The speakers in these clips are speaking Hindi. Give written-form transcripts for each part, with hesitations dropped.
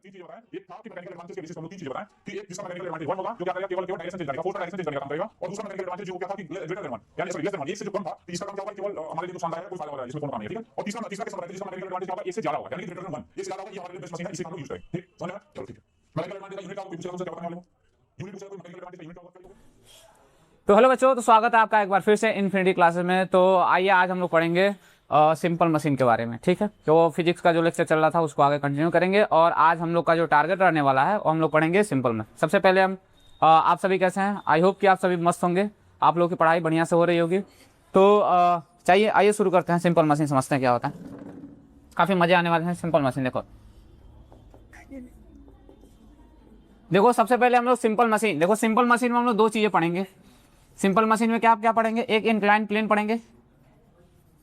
तीन चीजें बताएं। एक था कि मैकेनिकल एडवांटेज के बेसिस हम लोग तीन चीजें बताएं कि एक जिसका मैकेनिकल एडवांटेज 1 होगा जो क्या करेगा केवल डायरेक्शन चेंज करेगा, फोर्स का डायरेक्शन चेंज करने का काम करेगा, और दूसरा मैकेनिकल एडवांटेज जो क्या था कि ग्रेटर देन 1 यानी सॉरी लेस देन 1 एक से जो कम था तो इसका काम क्या होगा केवल हमारे लिए नुकसानदायक है, कोई फायदा वाला है इसमें कोनो काम नहीं है, ठीक है। और तीसरा तीसरा कैसे बताएं जिसका मैकेनिकल एडवांटेज क्या होगा एक से ज्यादा होगा यानी ग्रेटर देन 1 एक से ज्यादा होगा, ये हमारे लिए बेस्ट मशीन है, इसे हम लोग यूज करेंगे, ठीक समझ में। चलो ठीक है, मैकेनिकल एडवांटेज का यूनिट का कोई पूछेगा मुझसे क्या बताने वाले हो, यूनिट पूछेगा कोई मैकेनिकल एडवांटेज का यूनिट का वर्क करेगा। तो हेलो बच्चों, तो स्वागत है आपका एक बार फिर से इन्फिनिटी क्लासेस में। तो आइए आज हम लोग पढ़ेंगे सिंपल मशीन के बारे में, ठीक है। तो फिजिक्स का जो लेक्चर चल रहा था उसको आगे कंटिन्यू करेंगे और आज हम लोग का जो टारगेट रहने वाला है वो हम लोग पढ़ेंगे सिंपल में। सबसे पहले हम आप सभी कैसे हैं? आई होप कि आप सभी मस्त होंगे, आप लोगों की पढ़ाई बढ़िया से हो रही होगी। तो चाहिए आइए शुरू करते हैं, सिंपल मशीन समझते हैं क्या होता है। काफ़ी मज़े आने वाले हैं सिंपल मशीन। देखो सबसे पहले हम लोग सिंपल मशीन, देखो सिंपल मशीन में हम लोग दो चीज़ें पढ़ेंगे। सिंपल मशीन में क्या क्या पढ़ेंगे? एक इंक्लाइन प्लेन पढ़ेंगे।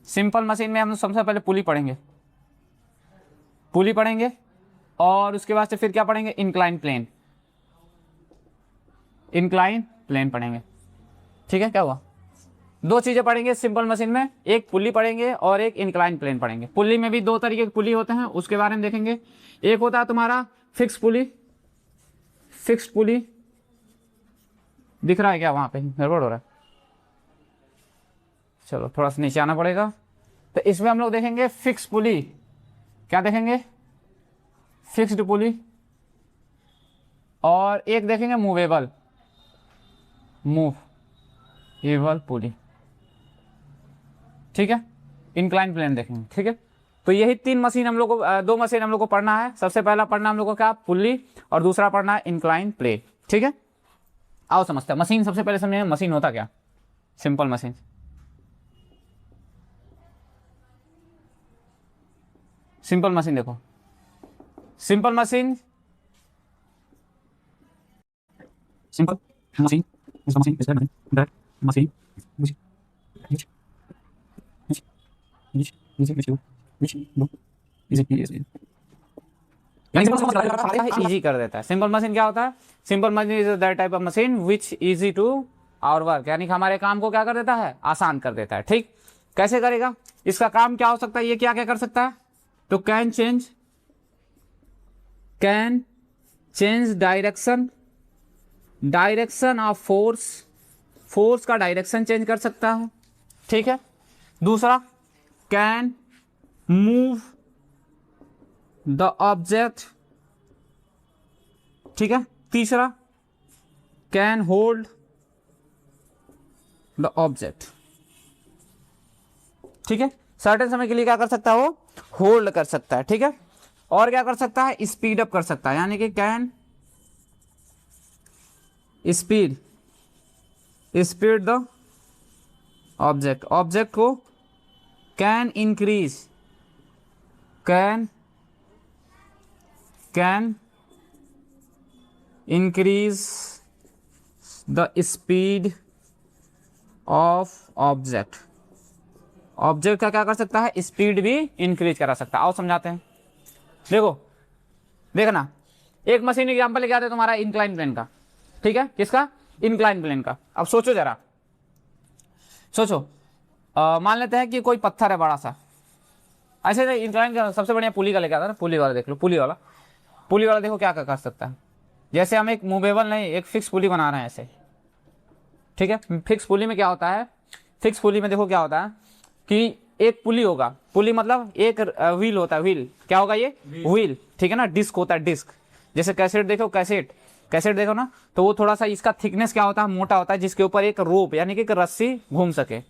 सिंपल मशीन में हम लोग सबसे पहले पुली पढ़ेंगे, पुली पढ़ेंगे और उसके बाद से फिर क्या पढ़ेंगे? इंक्लाइन प्लेन, इंक्लाइन प्लेन पढ़ेंगे, ठीक है। क्या हुआ? दो चीज़ें पढ़ेंगे सिंपल मशीन में, एक पुली पढ़ेंगे और एक इंक्लाइन प्लेन पढ़ेंगे। पुली में भी दो तरीके के पुली होते हैं, उसके बारे में देखेंगे। एक होता है तुम्हारा फिक्स पुली, फिक्स्ड पुली दिख रहा है क्या? वहाँ पे गड़बड़ हो रहा है, चलो थोड़ा सा नीचे आना पड़ेगा। तो इसमें हम लोग देखेंगे फिक्स पुली, क्या देखेंगे? Fixed pulley. और एक देखेंगे मूवेबल, मूवेबल पुली, ठीक है। इंक्लाइन प्लेन देखेंगे, ठीक है। तो यही तीन मशीन हम लोग को, दो मशीन हम लोग को पढ़ना है। सबसे पहला पढ़ना हम लोग को क्या? पुली, और दूसरा पढ़ना है इंक्लाइन प्लेन, ठीक है। आओ समझते हैं मशीन। सबसे पहले समझेंगे मशीन होता क्या, सिंपल मशीन। सिंपल मशीन देखो, simple machine, simple machine is the machine is that machine which easy कर देता है। सिंपल मशीन क्या होता है? Simple machine is that type of machine which easy to our work, यानी कि हमारे काम को क्या कर देता है? आसान कर देता है, ठीक। कैसे करेगा? इसका काम क्या हो सकता है? ये क्या क्या कर सकता है? तो can change direction, direction of force, force का डायरेक्शन चेंज कर सकता है, ठीक है। दूसरा कैन मूव द ऑब्जेक्ट, ठीक है। तीसरा कैन होल्ड द ऑब्जेक्ट, ठीक है। सर्टेन समय के लिए क्या कर सकता है? वो होल्ड कर सकता है, ठीक है। और क्या कर सकता है? स्पीड अप कर सकता है, यानी कि can speed the object, object को can increase, can increase the speed of object, object का क्या कर सकता है? स्पीड भी इंक्रीज करा सकता है। आओ समझाते हैं। देखो देखना, एक मशीन एग्जांपल लेके आते हैं तुम्हारा इंक्लाइन प्लेन का, ठीक है। किसका? इंक्लाइन प्लेन का। अब सोचो जरा, सोचो मान लेते हैं कि कोई पत्थर है बड़ा सा, ऐसे इंक्लाइन का सबसे बढ़िया पुली का लेके आता है ना, पुली वाला देख लो, पुली वाला देखो क्या कर सकता है। जैसे हम एक मूवेबल नहीं, एक फिक्स पुली बना रहे हैं ऐसे, ठीक है। फिक्स पुली में क्या होता है? फिक्स पुली में देखो क्या होता है कि एक पुली होगा, पुली मतलब एक व्हील होता है, व्हील क्या होगा? ये व्हील, ठीक है ना। डिस्क होता है, डिस्क। जैसे कैसेट देखो, कैसेट देखो ना, तो वो थोड़ा सा इसका थिकनेस क्या होता है? मोटा होता है, जिसके ऊपर एक रोप यानी कि एक रस्सी घूम सके,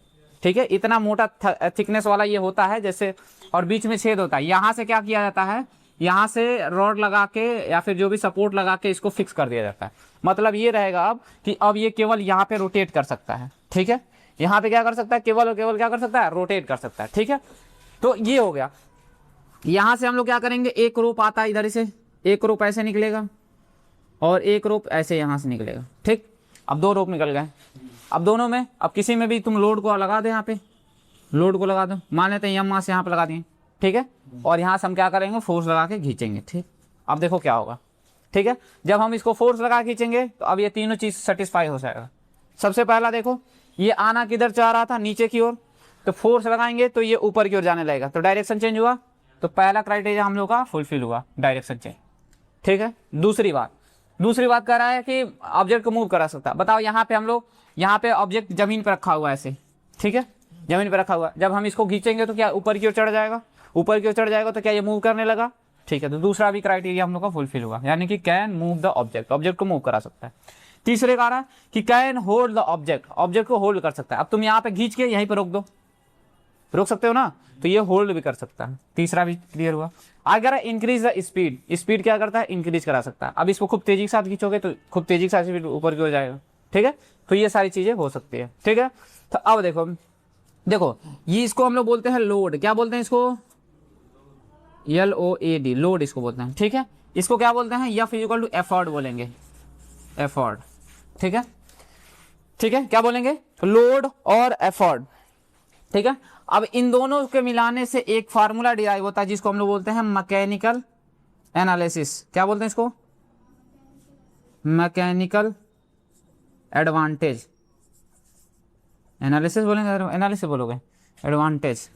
ठीक है। इतना मोटा थिकनेस वाला ये होता है जैसे, और बीच में छेद होता है। यहाँ से क्या किया जाता है? यहाँ से रॉड लगा के या फिर जो भी सपोर्ट लगा के इसको फिक्स कर दिया जाता है। मतलब ये रहेगा अब कि अब ये केवल यहाँ पे रोटेट कर सकता है, ठीक है। यहाँ पे क्या कर सकता है? केवल और केवल क्या कर सकता है? रोटेट कर सकता है, ठीक है। तो ये हो गया। यहाँ से हम लोग क्या करेंगे? एक रोप आता है इधर से, एक रोप ऐसे निकलेगा और एक रोप ऐसे यहाँ से निकलेगा, ठीक। अब दो रोप निकल गए। अब दोनों में, अब किसी में भी तुम लोड को लगा दो, यहाँ पे लोड को लगा दो, मान लेते हैं यम से यहाँ पे लगा दिए, ठीक है। और यहाँ से हम क्या करेंगे? फोर्स लगा के खींचेंगे, ठीक। अब देखो क्या होगा, ठीक है। जब हम इसको फोर्स लगा खींचेंगे तो अब ये तीनों चीज़ सेटिस्फाई हो जाएगा। सबसे पहला देखो, ये आना किधर चाह रहा था? नीचे की ओर। तो फोर्स लगाएंगे तो ये ऊपर की ओर जाने लगेगा, तो डायरेक्शन चेंज हुआ। तो पहला क्राइटेरिया हम लोग का फुलफिल हुआ, डायरेक्शन चेंज, ठीक है। दूसरी बात कह रहा है कि ऑब्जेक्ट को मूव करा सकता है। बताओ यहाँ पे हम लोग, यहाँ पे ऑब्जेक्ट जमीन पर रखा हुआ है ऐसे, ठीक है, जमीन पर रखा हुआ। जब हम इसको खींचेंगे तो क्या ऊपर की ओर चढ़ जाएगा, ऊपर की ओर चढ़ जाएगा तो क्या ये मूव करने लगा, ठीक है। तो दूसरा भी क्राइटेरिया हम लोग का फुलफिल हुआ, यानी कि can move the object, object को मूव करा सकता है। तीसरे कह रहा है कि can hold the object, object को होल्ड कर सकता है। अब तुम यहाँ पे खींच के यहीं पे रोक दो, रोक सकते हो ना, तो ये होल्ड भी कर सकता है। तीसरा भी क्लियर हुआ। आगे कह रहा है इंक्रीज द स्पीड, स्पीड क्या करता है, इंक्रीज करा सकता है। अब इसको खूब तेजी के साथ खींचोगे तो खूब तेजी के साथ स्पीड ऊपर की हो जाएगा, ठीक है। तो ये सारी चीजें हो सकती है, ठीक है। तो अब देखो ये इसको हम लोग बोलते हैं लोड, क्या बोलते हैं इसको, LOAD, लोड इसको बोलते हैं, ठीक है। इसको क्या बोलते हैं, F इक्वल टू एफर्ट बोलेंगे, एफर्ट, ठीक है, ठीक है। क्या बोलेंगे, लोड और एफर्ट, ठीक है। अब इन दोनों के मिलाने से एक फार्मूला डिराइव होता है जिसको हम लोग बोलते हैं मैकेनिकल एनालिसिस। क्या बोलते हैं इसको, मैकेनिकल एडवांटेज, एनालिसिस बोलेंगे, एनालिसिस बोलोगे, एडवांटेज,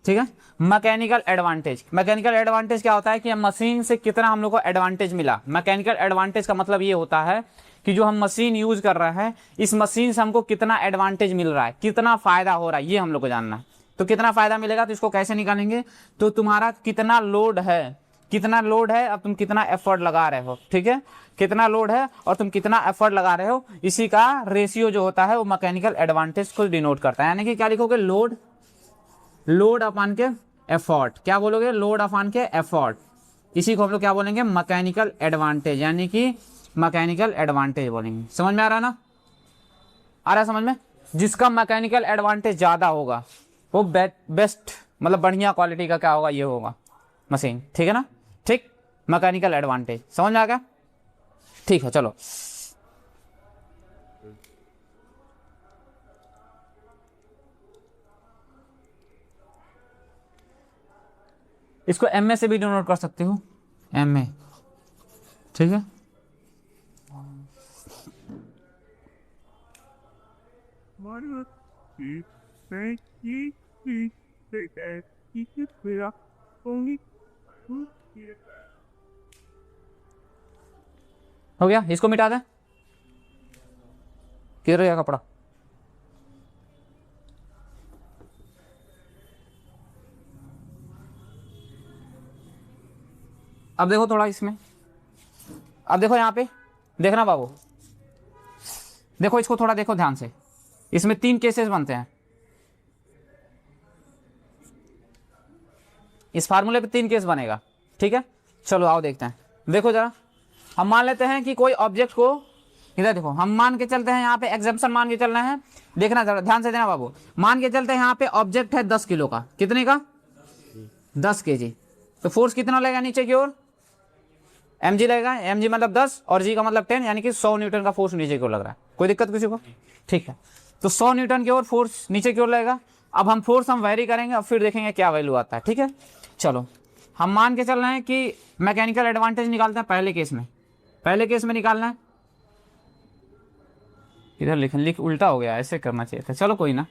ठीक है। मैकेनिकल एडवांटेज, मैकेनिकल एडवांटेज क्या होता है कि मशीन से कितना हम लोग को एडवांटेज मिला। मैकेनिकल एडवांटेज का मतलब ये होता है कि जो हम मशीन यूज कर रहे हैं, इस मशीन से हमको कितना एडवांटेज मिल रहा है, कितना फायदा हो रहा है, ये हम लोग को जानना है। तो कितना फायदा मिलेगा, तो इसको कैसे निकालेंगे, तो तुम्हारा कितना लोड है, कितना लोड है, अब तुम कितना एफर्ट लगा रहे हो, ठीक है, कितना लोड है और तुम कितना एफर्ट लगा रहे हो, इसी का रेशियो जो होता है वो मैकेनिकल एडवांटेज को डिनोट करता है। यानी कि क्या लिखोगे, लोड अपॉन के एफर्ट, क्या बोलोगे, लोड अपॉन के एफर्ट, इसी को हम लोग क्या बोलेंगे, मैकेनिकल एडवांटेज, यानी कि मैकेनिकल एडवांटेज बोलेंगे। समझ में आ रहा ना, आ रहा है समझ में। जिसका मैकेनिकल एडवांटेज ज्यादा होगा वो बेस्ट, मतलब बढ़िया क्वालिटी का क्या होगा, ये होगा मशीन, ठीक है ना, ठीक। मैकेनिकल एडवांटेज समझ में आ गया, ठीक है। चलो इसको MA से भी डिनोट कर सकते हो, MA, ठीक है। हो गया, इसको मिटा दें, किधर गया कपड़ा, अब देखो थोड़ा इसमें, अब देखो यहाँ पे देखना बाबू, देखो इसको थोड़ा देखो ध्यान से, इसमें 3 केसेस बनते हैं, इस फार्मूले पे 3 केस बनेगा, ठीक है। चलो आओ देखते हैं, देखो जरा, हम मान लेते हैं कि कोई ऑब्जेक्ट को, इधर देखो, हम मान के चलते हैं यहाँ पे एग्जाम्पशन मान के चल रहे हैं, देखना जरा ध्यान से देना बाबू, मान के चलते हैं यहाँ पे ऑब्जेक्ट है 10 किलो का, कितने का, 10 kg, तो फोर्स कितना लगेगा नीचे की ओर, mg लगेगा, mg मतलब 10 और g का मतलब 10, यानी कि 100 न्यूटन का फोर्स नीचे की ओर लग रहा है। कोई दिक्कत किसी को, ठीक है। तो 100 न्यूटन की ओर फोर्स नीचे की ओर लगेगा। अब हम फोर्स वेरी करेंगे और फिर देखेंगे क्या वैल्यू आता है, ठीक है। चलो हम मान के चल रहे हैं कि मैकेनिकल एडवांटेज निकालते हैं पहले केस में निकालना है, इधर लिख उल्टा हो गया, ऐसे करना चाहिए था, चलो कोई ना।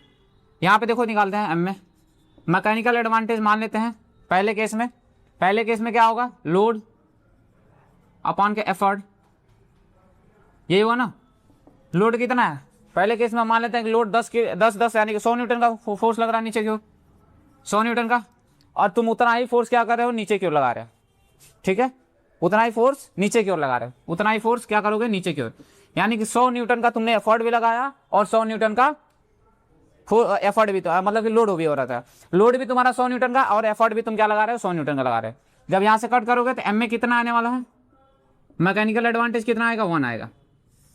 यहाँ पे देखो निकालते हैं MA, मैकेनिकल एडवांटेज मान लेते हैं पहले केस में क्या होगा, लोड अपॉन के एफर्ट, यही हुआ ना। लोड कितना है, पहले केस में मान लेते हैं कि लोड 10 यानी कि 100 न्यूटन का फोर्स लग रहा है नीचे की ओर, 100 न्यूटन का, और तुम उतना ही फोर्स क्या कर रहे हो, नीचे की ओर लगा रहे हो, ठीक है, उतना ही फोर्स नीचे की ओर लगा रहे हो, उतना ही फोर्स क्या करोगे, नीचे की ओर, यानी कि 100 न्यूटन का तुमने एफर्ट भी लगाया और 100 न्यूटन का एफर्ट भी, तो मतलब कि लोड भी हो रहा था, लोड भी तुम्हारा 100 न्यूटन का और एफर्ट भी तुम क्या लगा रहे हो, 100 न्यूटन का लगा रहे हो। जब यहाँ से कट करोगे तो MA कितना आने वाला है, मैकेनिकल एडवांटेज कितना आएगा, 1 आएगा,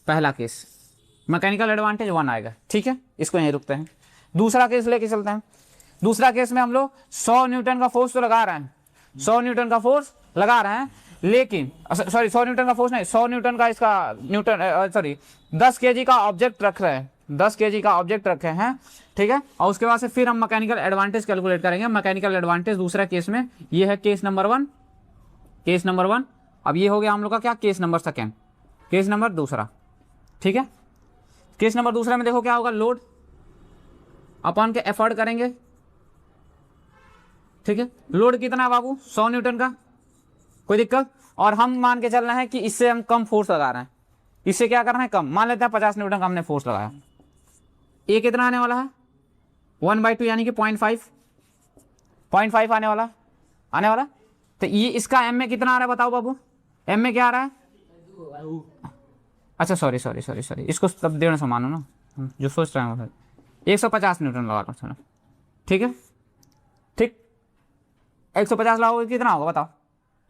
पहला केस मैकेनिकल एडवांटेज 1 आएगा, ठीक है। इसको यहीं रुकते हैं, दूसरा केस लेके चलते हैं। दूसरा केस में हम लोग 100 न्यूटन का फोर्स तो लगा रहे हैं, 100 न्यूटन का फोर्स लगा रहे हैं, लेकिन सॉरी 100 न्यूटन का फोर्स नहीं, 100 न्यूटन का इसका न्यूटन सॉरी 10 kg का ऑब्जेक्ट रख रहे हैं, 10 kg का ऑब्जेक्ट रखे हैं, ठीक है। और उसके बाद से फिर हम मैकेनिकल एडवांटेज कैलकुलेट करेंगे। मैकेनिकल एडवांटेज दूसरा केस में, ये है केस नंबर 1। अब ये हो गया हम लोग का क्या, केस नंबर 2, केस नंबर दूसरा, ठीक है। केस नंबर दूसरा में देखो क्या होगा, लोड अपॉन के एफर्ट करेंगे, ठीक है। लोड कितना है बाबू, 100 न्यूटन का, कोई दिक्कत। और हम मान के चल रहे हैं कि इससे हम कम फोर्स लगा रहे हैं, इससे क्या कर रहे हैं कम, मान लेते हैं 50 न्यूटन का हमने फोर्स लगाया, ये कितना आने वाला है 1/2 यानी कि 0.5 आने वाला। तो ये इसका एम में कितना आ रहा है बताओ बाबू, एम में क्या आ रहा है, अच्छा सॉरी, इसको तब 150 मानो ना, जो सोच रहे हैं 150 न्यूटन लगा लो, ठीक है, ठीक 150 लगाओगे कितना होगा बताओ,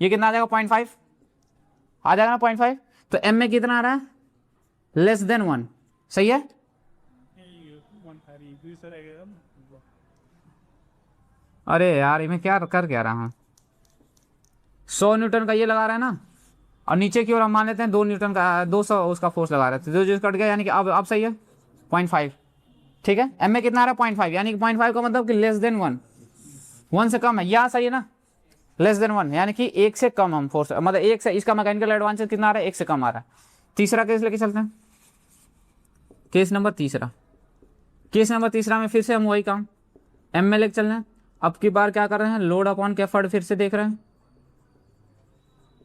ये कितना आ जाएगा 0.5 आ जाएगा ना 0.5। तो एम में कितना आ रहा है <<1 सही है। अरे यार मैं क्या कर क्या रहा हूँ, 100 न्यूटन का ये लगा रहा है ना, और नीचे की ओर हम मान लेते हैं 2 न्यूटन का 200 उसका फोर्स लगा रहे थे, जो कट गया यानी कि अब सही है 0.5, ठीक है। एम में कितना आ रहा है 0.5 यानी कि 0.5 का मतलब कि <<1 1 से कम है, या सही है ना, <1 यानी कि 1 से कम हम फोर्स, मतलब 1 से, इसका मैकेनिकल एडवांटेज कितना आ रहा है 1 से कम आ रहा है। तीसरा केस लेके चलते हैं, केस नंबर तीसरा में फिर से हम वही काम एम में लेके चल रहे हैं। अब की बार क्या कर रहे हैं, लोड अपॉन एफर्ट फिर से देख रहे हैं।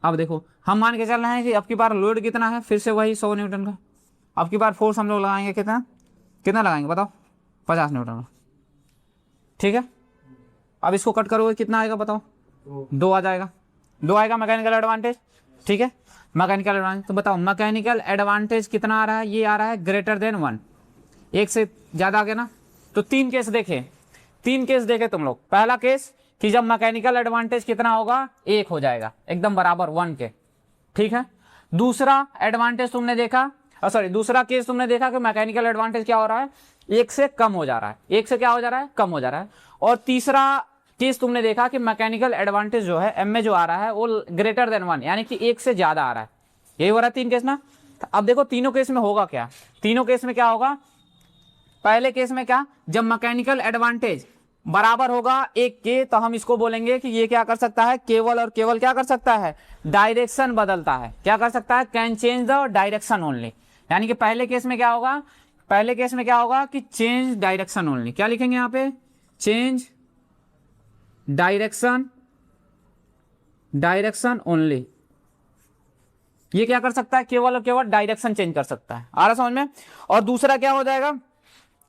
अब देखो हम मान के चल रहे हैं कि अब की बार लोड कितना है, फिर से वही 100 न्यूटन का। अब की बार फोर्स हम लोग लगाएंगे कितना लगाएंगे बताओ, 50 न्यूटन का, ठीक है। अब इसको कट करोगे कितना आएगा बताओ, 2 आ जाएगा, 2 आएगा मैकेनिकल एडवांटेज, ठीक है। मैकेनिकल एडवांटेज तो बताओ मैकेनिकल एडवांटेज कितना आ रहा है, ये आ रहा है <1, 1 से ज़्यादा आ गया ना। तो 3 केस देखे तुम लोग। पहला केस कि जब मैकेनिकल एडवांटेज कितना होगा 1 हो जाएगा एकदम बराबर 1 के, ठीक है। दूसरा केस तुमने देखा कि मैकेनिकल एडवांटेज क्या हो रहा है 1 से कम हो जा रहा है, 1 से क्या हो जा रहा है कम हो जा रहा है। और तीसरा केस तुमने देखा कि मैकेनिकल एडवांटेज जो है एम में जो आ रहा है वो <1 यानी कि 1 से ज्यादा आ रहा है, यही हो रहा है 3 केस ना। अब देखो तीनों केस में होगा क्या, तीनों केस में क्या होगा, पहले केस में क्या, जब मैकेनिकल एडवांटेज बराबर होगा 1 के तो हम इसको बोलेंगे कि ये क्या कर सकता है, केवल और केवल क्या कर सकता है, डायरेक्शन बदलता है, क्या कर सकता है, can change the direction only. यानी कि पहले केस में क्या होगा कि चेंज डायरेक्शन ओनली, क्या लिखेंगे यहाँ पे, चेंज डायरेक्शन ओनली। ये क्या कर सकता है, केवल और केवल डायरेक्शन चेंज कर सकता है, आ रहा समझ में। और दूसरा क्या हो जाएगा,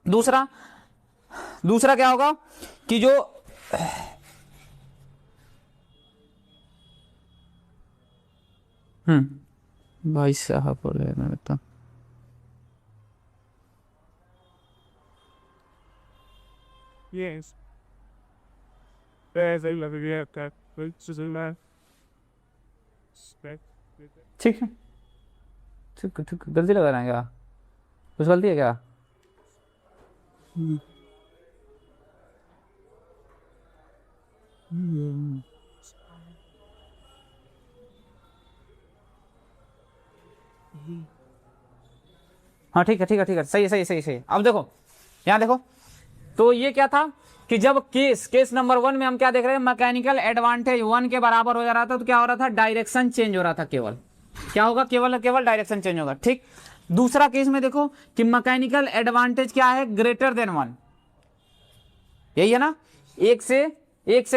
दूसरा क्या होगा कि जो भाई साहब बोले मैं बता, Yes. There's a little bit that ठीक है, गलती लगा रहे हैं क्या, कुछ गलती है क्या, हाँ ठीक है सही है। अब देखो यहाँ देखो, तो ये क्या था कि जब केस नंबर 1 में हम क्या देख रहे हैं, मैकेनिकल एडवांटेज 1 के बराबर हो जा रहा था, तो क्या हो रहा था, डायरेक्शन चेंज हो रहा था, क्या होगा, केवल डायरेक्शन चेंज होगा, ठीक। दूसरा केस में देखो कि मैकेनिकल एडवांटेज क्या है, <1, यही है ना, 1 से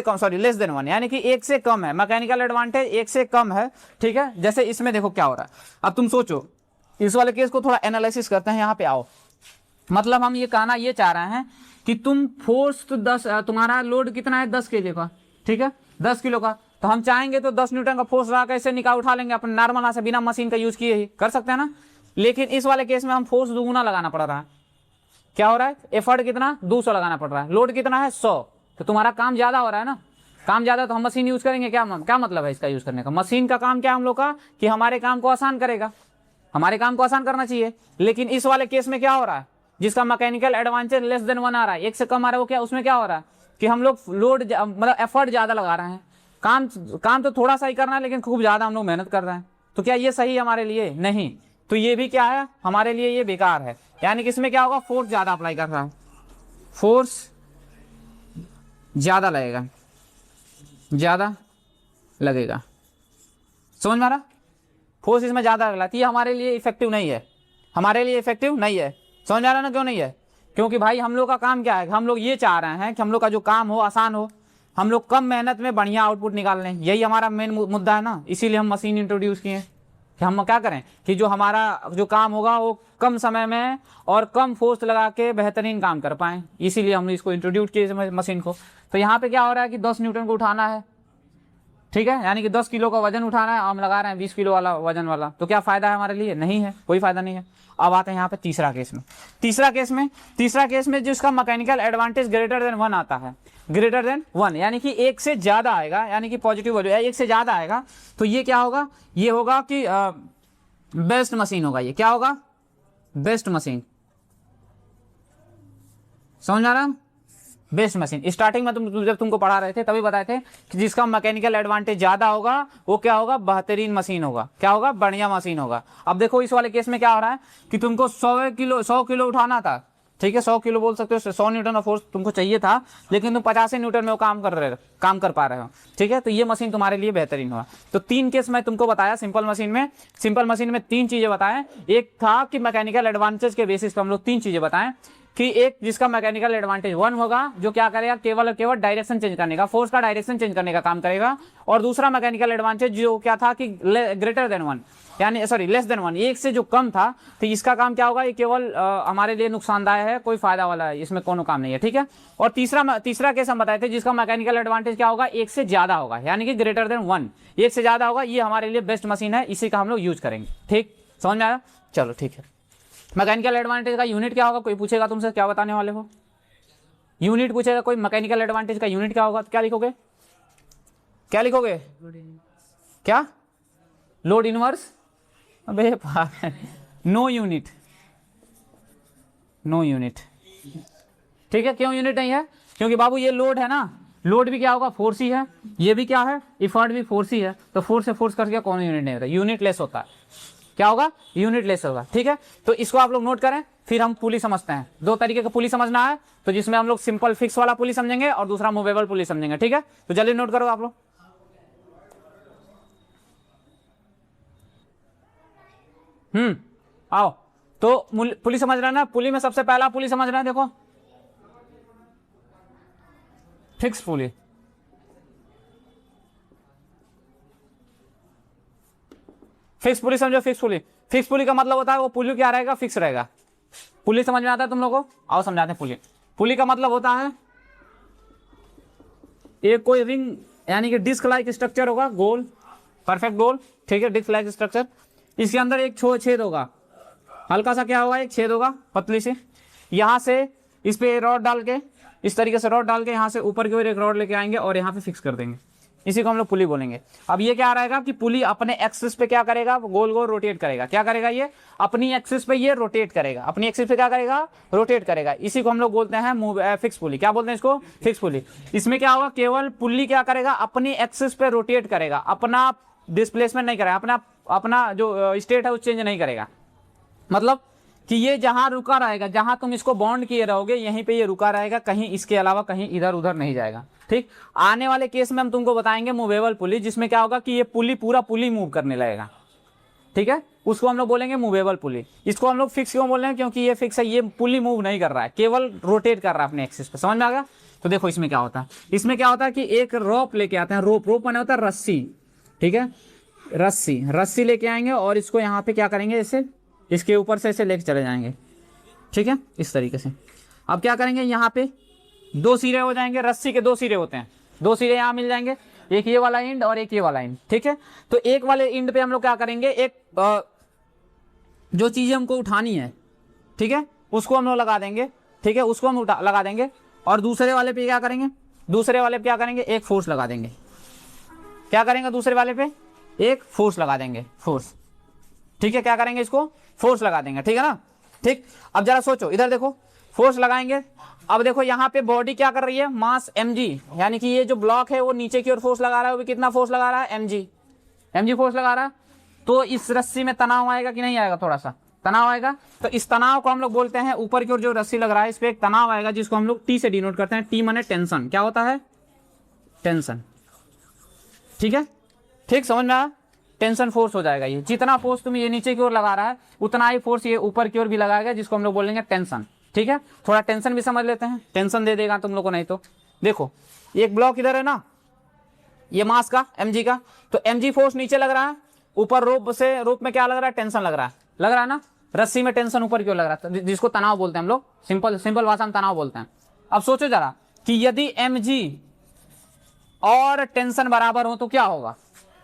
कम, सॉरी <1 यानी कि 1 से कम है, मैकेनिकल एडवांटेज 1 से कम है, ठीक है। जैसे इसमें देखो क्या हो रहा है, अब तुम सोचो इस वाले केस को थोड़ा एनालिसिस करते हैं, यहाँ पे आओ। मतलब हम ये कहना ये चाह रहे हैं कि तुम फोर्स तो 10, तुम्हारा लोड कितना है 10 किलो का, ठीक है 10 किलो का, तो हम चाहेंगे तो 10 न्यूटन का फोर्स लगा कैसे निकाल उठा लेंगे अपन नॉर्मल से, बिना मशीन का यूज किए ही कर सकते हैं ना। लेकिन इस वाले केस में हम फोर्स दुगुना लगाना पड़ रहा है, क्या हो रहा है, एफर्ट कितना 200 लगाना पड़ रहा है, लोड कितना है 100, तो तुम्हारा काम ज्यादा हो रहा है ना, काम ज्यादा तो हम मशीन यूज करेंगे, क्या मतलब है इसका यूज करने का, मशीन का काम क्या हम लोग का कि हमारे काम को आसान करेगा, हमारे काम को आसान करना चाहिए। लेकिन इस वाले केस में क्या हो रहा है, जिसका मैकेनिकल एडवांटेज <1 आ रहा है, 1 से कम आ रहा है, वो क्या, उसमें क्या हो रहा है कि हम लोग लोड मतलब एफर्ट ज्यादा लगा रहे हैं, काम तो थोड़ा सा ही करना है लेकिन खूब ज्यादा हम लोग मेहनत कर रहे हैं, तो क्या ये सही है हमारे लिए, नहीं, तो ये भी क्या है हमारे लिए ये बेकार है। यानी कि इसमें क्या होगा, फोर्स ज्यादा अप्लाई कर रहा है, फोर्स ज्यादा लगेगा, समझ में आ रहा, फोर्स इसमें ज्यादा लगेगा, ये हमारे लिए इफेक्टिव नहीं है, समझ में आ रहा ना, क्यों नहीं है, क्योंकि भाई हम लोग का काम क्या है, हम लोग ये चाह रहे हैं कि हम लोग का जो काम हो आसान हो, हम लोग कम मेहनत में बढ़िया आउटपुट निकाल लें, यही हमारा मेन मुद्दा है ना। इसीलिए हम मशीन इंट्रोड्यूस किए हैं कि हम क्या करें कि जो हमारा जो काम होगा वो कम समय में और कम फोर्स लगा के बेहतरीन काम कर पाएँ, इसीलिए हमने इसको इंट्रोड्यूस किए मशीन को। तो यहाँ पे क्या हो रहा है कि 10 न्यूटन को उठाना है, ठीक है, यानी कि 10 किलो का वजन उठाना है, हम लगा रहे हैं 20 किलो वाला वजन वाला, तो क्या फायदा है हमारे लिए? नहीं है, कोई फायदा नहीं है। अब आते हैं यहाँ पे तीसरा केस में जिसका मैकेनिकल एडवांटेज ग्रेटर देन 1 आता है, ग्रेटर देन 1 यानी कि 1 से ज़्यादा आएगा, यानी कि पॉजिटिव वैल्यू 1 से ज़्यादा आएगा, तो ये क्या होगा? ये होगा कि बेस्ट मशीन होगा। ये क्या होगा? Best machine. समझ आ रहा है? Best machine. स्टार्टिंग में जब तुमको पढ़ा रहे थे तभी बताए थे कि जिसका मैकेनिकल एडवांटेज ज़्यादा होगा वो क्या होगा? बेहतरीन मशीन होगा। क्या होगा? बढ़िया मशीन होगा। अब देखो इस वाले केस में क्या हो रहा है कि तुमको 100 किलो उठाना था, ठीक है, 100 किलो बोल सकते हो, 100 न्यूटन ऑफ फोर्स तुमको चाहिए था, लेकिन तुम 50 न्यूटन में वो काम कर पा रहे हो, ठीक है, तो ये मशीन तुम्हारे लिए बेहतरीन होगा। तो 3 केस मैं तुमको बताया सिंपल मशीन में 3 चीज़ें बताएं। एक था कि मैकेनिकल एडवांटेज के बेसिस पर हम लोग 3 चीज़ें बताएं कि एक जिसका मैकेनिकल एडवांटेज 1 होगा, जो क्या करेगा? केवल और केवल डायरेक्शन चेंज करने का, फोर्स का डायरेक्शन चेंज करने का काम करेगा। और दूसरा मैकेनिकल एडवांटेज जो क्या था कि ग्रेटर देन 1 यानी सॉरी लेस देन 1, 1 से जो कम था, तो इसका काम क्या होगा? ये केवल हमारे लिए नुकसानदायक है, कोई फायदा वाला है, इसमें कोनो काम नहीं है, ठीक है। और तीसरा केस हम बताए थे जिसका मैकेनिकल एडवांटेज क्या होगा? 1 से ज्यादा होगा, यानी कि ग्रेटर देन 1, 1 से ज्यादा होगा, ये हमारे लिए बेस्ट मशीन है, इसी का हम लोग यूज करेंगे। ठीक, समझ में आया? चलो ठीक है। मैकेनिकल एडवांटेज का यूनिट क्या होगा? कोई पूछेगा तुमसे, क्या बताने वाले हो? यूनिट पूछेगा कोई, मैकेनिकल एडवांटेज का यूनिट क्या होगा? तो क्या लिखोगे? क्या? Load inverse? अबे नो यूनिट, ठीक है। क्यों यूनिट नहीं है? क्योंकि बाबू ये लोड है ना, लोड भी क्या होगा? फोर्स ही है, ये भी क्या है? इफर्ट भी फोर्स ही है, तो फोर्स से फोर्स करके कौन यूनिट नहीं होता? यूनिट लेस होता है। क्या होगा? यूनिट लेस होगा, ठीक है। तो इसको आप लोग नोट करें, फिर हम पुली समझते हैं। 2 तरीके का पुली समझना है, तो जिसमें हम लोग सिंपल फिक्स वाला पुली समझेंगे और दूसरा मूवेबल पुली समझेंगे, ठीक है। तो जल्दी नोट करो आप लोग। आओ, तो पुली समझ रहे हैं ना? पुली में सबसे पहला पुली समझ रहे हैं, देखो फिक्स पुली। फिक्स पुली समझो। फिक्स पुली का मतलब होता है वो पुली क्या रहेगा? फिक्स रहेगा। पुली समझ में आता है तुम लोगों को? आओ समझाते हैं। पुली का मतलब होता है एक कोई रिंग यानी कि डिस्क लाइक स्ट्रक्चर होगा, गोल, परफेक्ट गोल, ठीक है, डिस्क लाइक स्ट्रक्चर। इसके अंदर एक छेद होगा, हल्का सा क्या होगा? एक छेद होगा पतली से, यहाँ से इस पे रॉड डाल के, इस तरीके से रॉड डाल के यहाँ से ऊपर की ओर एक रॉड लेके आएंगे और यहाँ पे फिक्स कर देंगे, इसी को हम लोग पुली बोलेंगे। अब ये क्या रहेगा कि पुली अपने एक्सिस पे क्या करेगा? गोल गोल रोटेट करेगा। क्या करेगा? ये अपनी एक्सिस पे ये रोटेट करेगा, अपनी एक्सिस पे क्या करेगा? रोटेट करेगा। इसी को हम लोग बोलते हैं फिक्स पुली। क्या बोलते हैं इसको? फिक्स पुली। इसमें क्या होगा? केवल पुली क्या करेगा? अपनी एक्सिस पे रोटेट करेगा, अपना डिस्प्लेसमेंट नहीं करेगा, अपना जो स्टेट है वो चेंज नहीं करेगा। मतलब कि ये जहां रुका रहेगा, जहां तुम इसको बॉन्ड किए रहोगे, यहीं पे ये रुका रहेगा, कहीं इसके अलावा कहीं इधर उधर नहीं जाएगा, ठीक। आने वाले केस में हम तुमको बताएंगे मूवेबल पुली, जिसमें क्या होगा कि ये पुली पूरा पुली मूव करने लगेगा, ठीक है, उसको हम लोग बोलेंगे मूवेबल पुली। इसको हम लोग फिक्स क्यों बोल रहे हैं? क्योंकि ये फिक्स है, ये पुली मूव नहीं कर रहा है, केवल रोटेट कर रहा है अपने एक्सिस पे। समझ में आ गया? तो देखो इसमें क्या होता है, इसमें क्या होता है कि एक रोप लेके आते हैं, रोप माने होता है रस्सी, ठीक है, रस्सी लेके आएंगे और इसको यहाँ पे क्या करेंगे? ऐसे इसके ऊपर से ऐसे लेके चले जाएंगे, ठीक है, इस तरीके से। अब क्या करेंगे? यहाँ पे 2 सिरे हो जाएंगे, रस्सी के 2 सिरे होते हैं, 2 सिरे यहाँ मिल जाएंगे, एक ये वाला एंड और एक ये वाला एंड, ठीक है। तो एक वाले एंड पे हम लोग क्या करेंगे? एक जो चीज़ें हमको उठानी है, ठीक है, उसको हम लोग लगा देंगे, ठीक है, उसको हम लगा देंगे। और दूसरे वाले पे क्या करेंगे? दूसरे वाले पे क्या करेंगे? एक फोर्स लगा देंगे। क्या करेंगे? दूसरे वाले पे एक फोर्स लगा देंगे, फोर्स, ठीक है। क्या करेंगे? इसको फोर्स लगा देंगे, ठीक है ना, ठीक। अब जरा सोचो, इधर देखो, फोर्स लगाएंगे। अब देखो यहाँ पे बॉडी क्या कर रही है? मास mg, यानी कि ये जो ब्लॉक है वो नीचे की ओर फोर्स लगा रहा है, वो भी कितना फोर्स लगा रहा है? mg फोर्स लगा रहा है। तो इस रस्सी में तनाव आएगा कि नहीं आएगा? थोड़ा सा तनाव आएगा। तो इस तनाव को हम लोग बोलते हैं, ऊपर की ओर जो रस्सी लग रहा है इस पे एक तनाव आएगा, जिसको हम लोग टी से डिनोट करते हैं। टी माने टेंशन। क्या होता है? टेंशन, ठीक है, ठीक, समझ में आया? टेंशन फोर्स हो जाएगा। ये जितना फोर्स तुम ये नीचे की ओर लगा रहा है उतना ही फोर्स ये ऊपर की ओर भी लगाएगा, जिसको हम लोग बोलेंगे टेंशन, ठीक है। थोड़ा टेंशन भी समझ लेते हैं, टेंशन दे देगा तुम लोग को नहीं तो। देखो एक ब्लॉक इधर है ना, ये मास का mg का, तो mg फोर्स नीचे लग रहा है, ऊपर रोप में क्या लग रहा है, टेंशन लग रहा है ना, रस्सी में टेंशन ऊपर क्यों लग रहा है, जिसको तनाव बोलते हैं हम लोग, सिंपल भाषा में तनाव बोलते हैं। अब सोचो जरा कि यदि mg और टेंशन बराबर हो तो क्या होगा,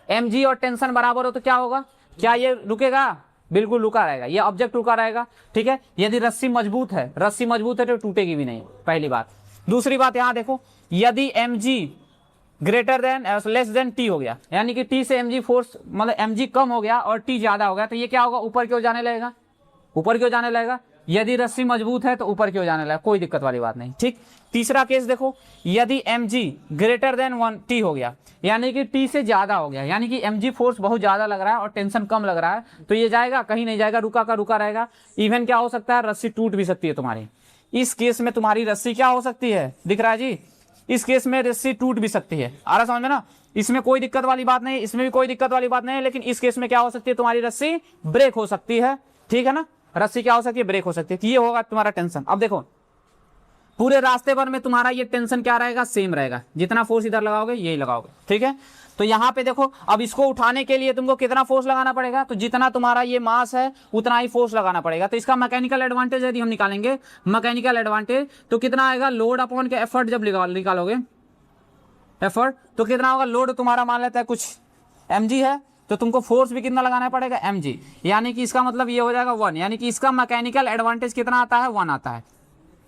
mg और टेंशन बराबर हो तो क्या होगा, क्या ये रुकेगा, बिल्कुल रुका रहेगा, ये ऑब्जेक्ट रुका रहेगा, ठीक है। यदि रस्सी मजबूत है तो टूटेगी भी नहीं, पहली बात। दूसरी बात यहां देखो, यदि mg greater than less than T हो गया, यानी कि टी से mg फोर्स मतलब mg कम हो गया और टी ज्यादा हो गया, तो ये क्या होगा, ऊपर क्यों जाने लगेगा, यदि रस्सी मजबूत है तो ऊपर क्यों जाने लगेगा, कोई दिक्कत वाली बात नहीं, ठीक। तीसरा केस देखो, यदि mg ग्रेटर देन 1 टी हो गया, यानी कि टी से ज्यादा हो गया, यानी कि mg फोर्स बहुत ज्यादा लग रहा है और टेंशन कम लग रहा है, तो ये जाएगा कहीं नहीं जाएगा, रुका का रुका रहेगा। इवन क्या हो सकता है, रस्सी टूट भी सकती है तुम्हारी, इस केस में तुम्हारी रस्सी क्या हो सकती है, दिख रहा है जी, इस केस में रस्सी टूट भी सकती है, आ रहा समझ में ना, इसमें कोई दिक्कत वाली बात नहीं, इसमें भी कोई दिक्कत वाली बात नहीं है, लेकिन इस केस में क्या हो सकती है, तुम्हारी रस्सी ब्रेक हो सकती है, ठीक है ना, रस्सी क्या हो सकती है, ब्रेक हो सकती है, तो ये होगा तुम्हारा टेंशन। अब देखो पूरे रास्ते भर में तुम्हारा ये टेंशन क्या रहेगा, सेम रहेगा, जितना फोर्स इधर लगाओगे यही लगाओगे, ठीक है। तो यहाँ पे देखो, अब इसको उठाने के लिए तुमको कितना फोर्स लगाना पड़ेगा, तो जितना तुम्हारा ये मास है उतना ही फोर्स लगाना पड़ेगा। तो इसका मैकेनिकल एडवांटेज यदि हम निकालेंगे, मैकेनिकल एडवांटेज, तो कितना आएगा, लोड अपॉन के एफर्ट जब निकालोगे एफर्ट, तो कितना होगा, लोड तुम्हारा मान लेता है कुछ mg है, तो तुमको फोर्स भी कितना लगाना पड़ेगा, mg, यानी कि इसका मतलब ये हो जाएगा 1, यानी कि इसका मैकेनिकल एडवांटेज कितना आता है, 1 आता है,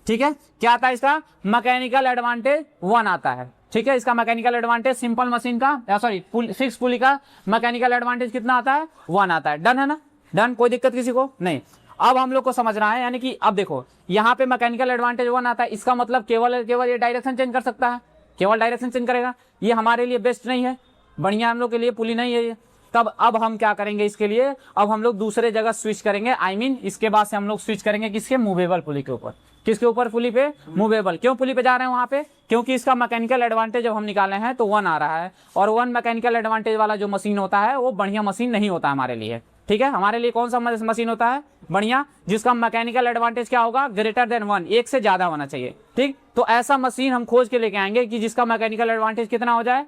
ठीक है। क्या आता है इसका मैकेनिकल एडवांटेज, 1 आता है, ठीक है। इसका मैकेनिकल एडवांटेज सिंपल मशीन का सॉरी 6 पुली का मैकेनिकल एडवांटेज कितना आता है, 1 आता है, डन है ना, डन, कोई दिक्कत किसी को नहीं। अब हम लोग को समझना है, यानी कि अब देखो यहाँ पे मैकेनिकल एडवांटेज 1 आता है, इसका मतलब केवल ये डायरेक्शन चेंज कर सकता है, केवल डायरेक्शन चेंज करेगा, ये हमारे लिए बेस्ट नहीं है, बढ़िया हम लोग के लिए पुली नहीं है ये। तब अब हम क्या करेंगे इसके लिए, अब हम लोग दूसरे जगह स्विच करेंगे, इसके बाद से हम लोग स्विच करेंगे किसके, मूवेबल पुली के ऊपर, किसके ऊपर, पुली पे, मूवेबल। क्यों पुली पे जा रहे हैं वहां पे, क्योंकि इसका मैकेनिकल एडवांटेज जब हम निकाले हैं तो 1 आ रहा है, और 1 मैकेनिकल एडवांटेज वाला जो मशीन होता है वो बढ़िया मशीन नहीं होता हमारे लिए, ठीक है। हमारे लिए कौन सा मशीन होता है, बढ़िया, जिसका मैकेनिकल एडवांटेज क्या होगा, ग्रेटर देन 1, एक से ज्यादा होना चाहिए, ठीक। तो ऐसा मशीन हम खोज के लेके आएंगे कि जिसका मैकेनिकल एडवांटेज कितना हो जाए,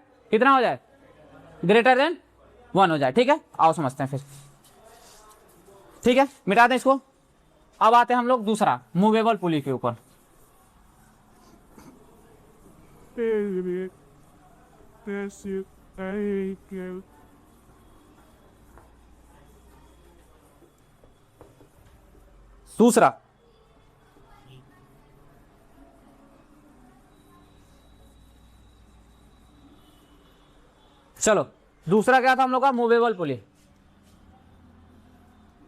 ग्रेटर देन 1 हो जाए, ठीक है। आओ समझते हैं फिर, ठीक है, मिटा दें इसको। अब आते हैं हम लोग दूसरा मूवेबल पुली के ऊपर। दूसरा चलो, दूसरा क्या था हम लोग का, मूवेबल पुली,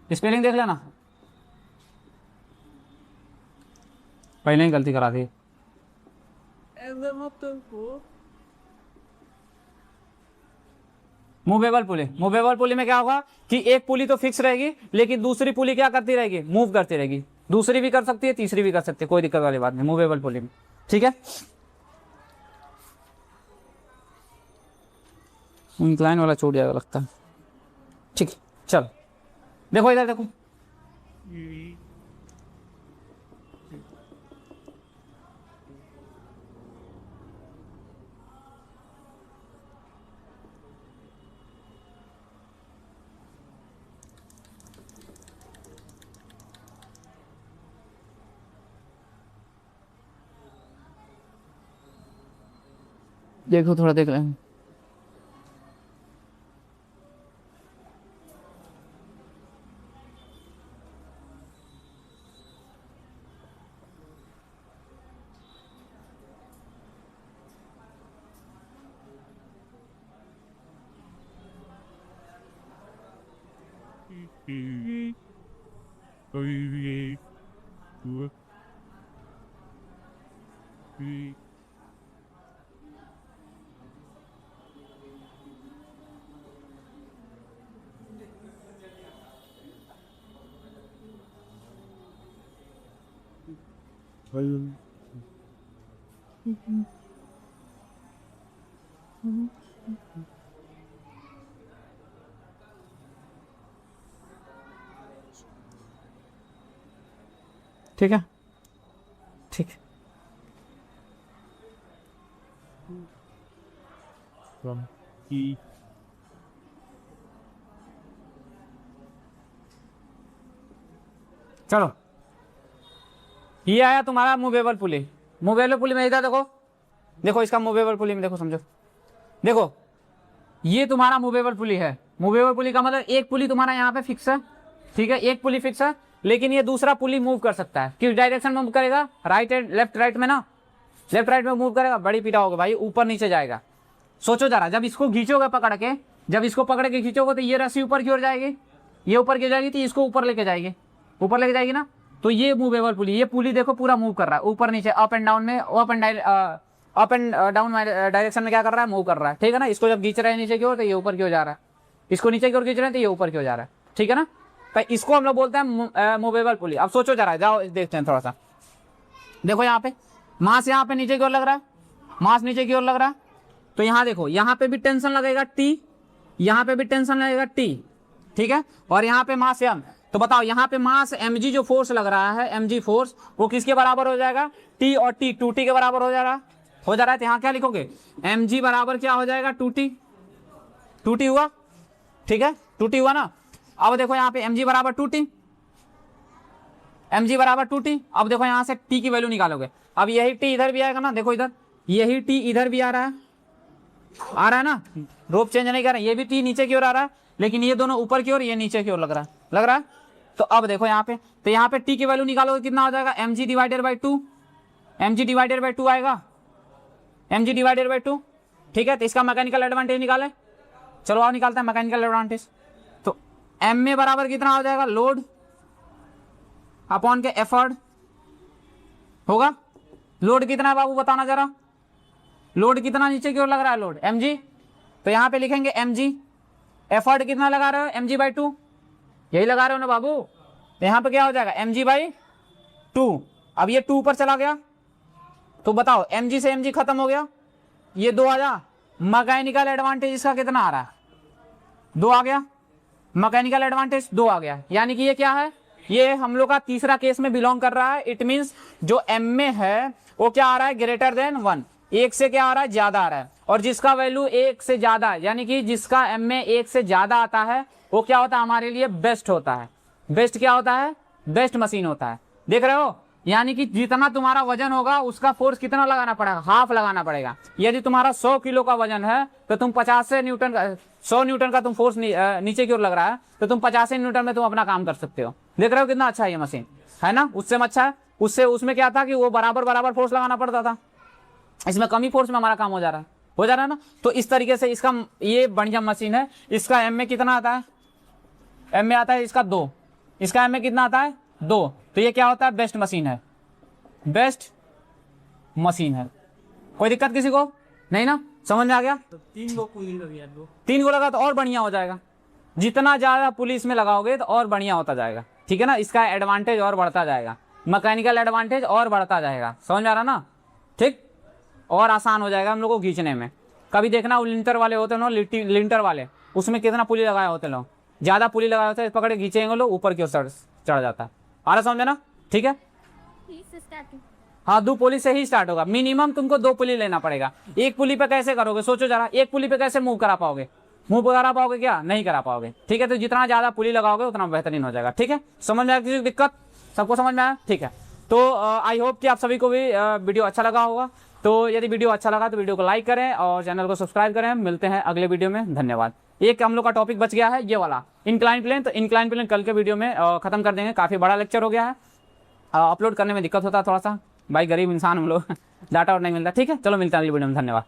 स्पेलिंग देख लेना, पहले ही गलती करा दी। मूवेबल पुली में क्या होगा कि एक पुली तो फिक्स रहेगी, लेकिन दूसरी पुली क्या करती रहेगी, मूव करती रहेगी, दूसरी भी कर सकती है, तीसरी भी कर सकती है, कोई दिक्कत वाली बात नहीं मूवेबल पुली में, ठीक है। इंक्लाइन वाला छूट जाएगा लगता है, ठीक है। चलो देखो इधर देखो, देखो थोड़ा देख लेंगे, ठीक है, ठीक है। from E. चलो, ये आया तुम्हारा मूवेबल पुली। मूवेबल पुली में इधर देखो, देखो इसका मूवेबल पुली में देखो, समझो, देखो ये तुम्हारा मूवेबल पुली है। मूवेबल पुली का मतलब एक पुली तुम्हारा यहाँ पे फिक्स है, ठीक है, एक पुली फिक्स है, लेकिन ये दूसरा पुली मूव कर सकता है। किस डायरेक्शन में मूव करेगा? राइट एंड लेफ्ट राइट में ना, लेफ्ट राइट में मूव करेगा, बड़ी पीटा होगा भाई, ऊपर नीचे जाएगा। सोचो जरा, जब इसको खींचोगे पकड़ के, जब इसको पकड़ के खींचोगे तो ये रस्सी ऊपर की ओर जाएगी, ये ऊपर की जाएगी, तो इसको ऊपर लेके जाएगी, ऊपर लेके जाएगी ना। तो ये मूवेबल पुली, ये पुली देखो पूरा मूव कर रहा है, ऊपर नीचे, अप एंड डाउन में, अप एंड डाउन डायरेक्शन में क्या कर रहा है? मूव कर रहा है, ठीक है ना। इसको जब खींच रहे हैं नीचे की ओर तो ये ऊपर की ओर जा रहा है, इसको नीचे की ओर खींच रहे हैं तो ये ऊपर की ओर जा रहा है, ठीक है ना। तो इसको हम लोग बोलते हैं मूवेबल पुली। अब सोचो जरा, जाओ देखते हैं थोड़ा सा, देखो यहाँ पे मास यहाँ पे नीचे की ओर लग रहा है, मास नीचे की ओर लग रहा है, तो यहाँ देखो, यहाँ पे भी टेंशन लगेगा टी, यहाँ पे भी टेंशन लगेगा टी, ठीक है, और यहाँ पे मास एम। तो बताओ यहाँ पे मास mg जो फोर्स लग रहा है, mg फोर्स, वो किसके बराबर हो जाएगा? टी, और टी 2t के बराबर हो जा रहा है। तो यहाँ क्या लिखोगे? mg बराबर क्या हो जाएगा? 2t, 2t हुआ, ठीक है, 2t हुआ ना। अब देखो यहाँ पे mg बराबर 2t, mg बराबर 2t। अब देखो यहाँ से t की वैल्यू निकालोगे, अब यही t इधर भी आएगा ना, देखो इधर यही t इधर भी आ रहा है ना, रोप चेंज नहीं कर रहा है, ये भी t नीचे की ओर आ रहा है, लेकिन ये दोनों ऊपर की ओर, ये नीचे की ओर लग रहा है। तो अब देखो यहाँ पे, तो यहाँ पे t की वैल्यू निकालोगे कितना हो जाएगा? mg divided by 2, mg divided by 2 आएगा, mg डिवाइडेड बाई 2, ठीक है। तो इसका मैकेनिकल एडवांटेज निकाले, चलो आओ निकालते हैं मैकेनिकल एडवांटेज। तो m में बराबर कितना हो जाएगा? लोड अपॉन के एफर्ट होगा। लोड कितना है बाबू बताना जरा, लोड कितना नीचे की ओर लग रहा है? लोड mg, तो यहाँ पे लिखेंगे mg, एफर्ट कितना लगा रहे हो? mg बाई 2, यही लगा रहे हो ना बाबू। तो यहाँ पे क्या हो जाएगा? mg by 2। अब ये 2 ऊपर चला गया, तो बताओ mg से mg खत्म हो गया, ये 2 आ जा। मैकेनिकल एडवांटेज इसका कितना आ रहा है? 2 आ गया, मैकेनिकल एडवांटेज 2 आ गया। यानी कि ये क्या है? ये हम लोग का तीसरा केस में बिलोंग कर रहा है। इट मीन्स जो m में है वो क्या आ रहा है? ग्रेटर देन 1, एक से क्या आ रहा है? ज्यादा आ रहा है। और जिसका वैल्यू 1 से ज्यादा है, यानी कि जिसका m में 1 से ज्यादा आता है, वो क्या होता है? हमारे लिए बेस्ट होता है। बेस्ट क्या होता है? बेस्ट मशीन होता है। देख रहे हो, यानी कि जितना तुम्हारा वजन होगा उसका फोर्स कितना लगाना पड़ेगा? हाफ लगाना पड़ेगा। यदि तुम्हारा 100 किलो का वजन है तो तुम 100 न्यूटन का तुम फोर्स नीचे की ओर लग रहा है, तो तुम 50 न्यूटन में तुम अपना काम कर सकते हो। देख रहे हो कितना अच्छा है ये मशीन, है ना? उससे अच्छा है, उससे उसमें क्या था कि वो बराबर फोर्स लगाना पड़ता था, इसमें कम ही फोर्स में हमारा काम हो जा रहा है ना। तो इस तरीके से इसका ये बढ़िया मशीन है। इसका एम में कितना आता है? एम में आता है इसका 2, इसका एम में कितना आता है? 2। तो ये क्या होता है? बेस्ट मशीन है, बेस्ट मशीन है। कोई दिक्कत किसी को नहीं ना? समझ में आ गया? तो 3 गो पुली लगी है, 2 3 को लगा तो और बढ़िया हो जाएगा। जितना ज्यादा पुलिस में लगाओगे तो और बढ़िया होता जाएगा, ठीक है ना। इसका एडवांटेज और बढ़ता जाएगा, मैकेनिकल एडवांटेज और बढ़ता जाएगा। समझ में आ रहा ना? ठीक, और आसान हो जाएगा हम लोग को खींचने में। कभी देखना वो लिंटर वाले होते हैं ना, लिंटर वाले, उसमें कितना पुली लगाए होते लोग, ज्यादा पुली लगाए होते हैं, पकड़े खींचेंगे लोग, ऊपर की ओर चढ़ जाता है। आ रहा समझे ना? ठीक है, हाँ 2 पुली से ही स्टार्ट होगा। मिनिमम तुमको 2 पुली लेना पड़ेगा। एक पुली पे कैसे करोगे? सोचो जरा, एक पुली पे कैसे मूव करा पाओगे? मूव करा पाओगे क्या? नहीं करा पाओगे, ठीक है। तो जितना ज्यादा पुली लगाओगे उतना बेहतरीन हो जाएगा, ठीक है। समझ में आया? किसी दिक्कत? सबको समझ में आया? ठीक है। तो आई होप कि आप सभी को भी वीडियो अच्छा लगा होगा। तो यदि वीडियो अच्छा लगा तो वीडियो को लाइक करें और चैनल को सब्सक्राइब करें। मिलते हैं अगले वीडियो में, धन्यवाद। एक हम लोग का टॉपिक बच गया है, ये वाला इंक्लाइन प्लेन। तो इंक्लाइन प्लेन कल के वीडियो में खत्म कर देंगे। काफ़ी बड़ा लेक्चर हो गया है, अपलोड करने में दिक्कत होता है थोड़ा सा, भाई गरीब इंसान हम लोग डाटा और नहीं मिलता, ठीक है। चलो मिलते हैं अगली वीडियो में, धन्यवाद।